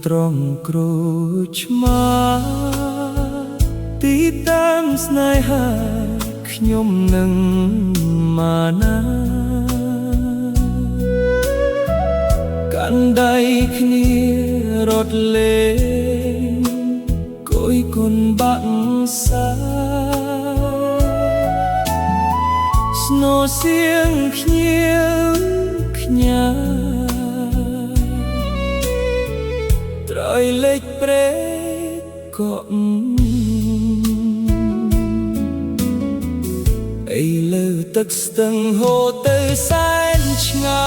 ត្រង់គ្រូឆ្មាទីតាំងស្នេហាខ្ញុំនឹងមកណាកាន់ដៃគ្នារត់លេងគយគុណបាក់សាស្នូសៀងភ្ញៀវខ្ញាត្រយលេចព្រែកក៏អីលើទឹកស្ទឹងហូរទៅសែនឆ្ងា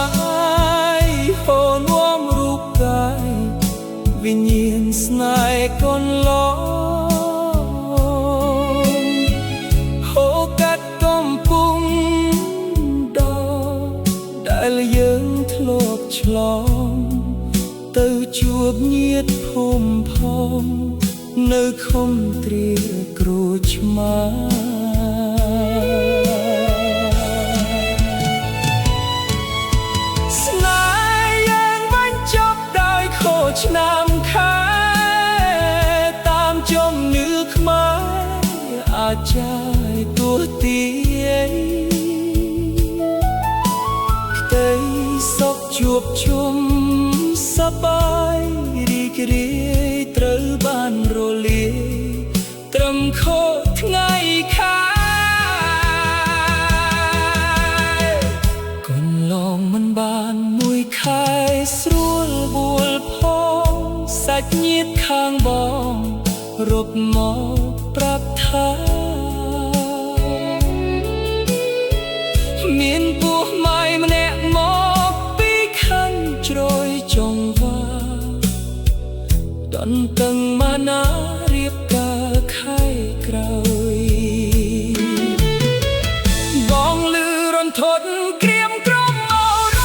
យហូរនាំរូបកាយវិញ្ញាណស្នេហ៍កូនឡងហូរកាត់កំពុងដដែលយើងធ្លាប់ឆ្លងទៅជួបញាតិភូមិផងនៅឃុំទ្រាគ្រូឆ្មាស្នេហ៍យើងបានចប់ដោយខូចឆ្នាំខែតាមជំនឿខ្មែរអាចចាយទោះទាយផ្ទៃសុខជួបជុំសប្បាយរីករាយត្រូវបានរលាយត្រឹមខូចថ្ងៃខែកូនឡងមិនបានមួយខែស្រួលបួលផងសាច់ញាតិខាងបងរត់មកប្រាប់ថាមានពោះម៉ាយម្នាក់មកពីខាងជ្រោយចង្វាតន្តឹងមកណារៀបការខែក្រោយបងលឺរន្ធត់ក្រៀមក្រំអរ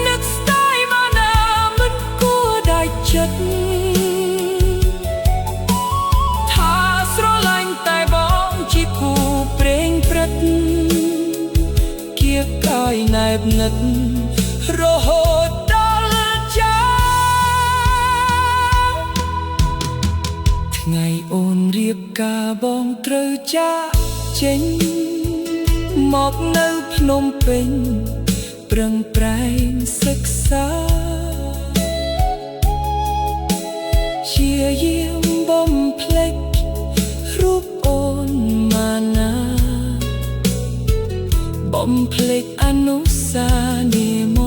នឹកស្ដាយមកណាមិនគួរដាច់ចិត្តថាស្រឡាញ់តែបងជាគូព្រេងព្រឹកគៀកកាយណែបនិតរហូតថ្ងៃអូនរៀបការបងត្រូវចាកចេញមកនៅភ្នំពេញប្រឹងប្រែងសិក្សាជាយាមបំភ្លេចរូបអូនមកណាបំភ្លេចអនុស្សាវរីយ៍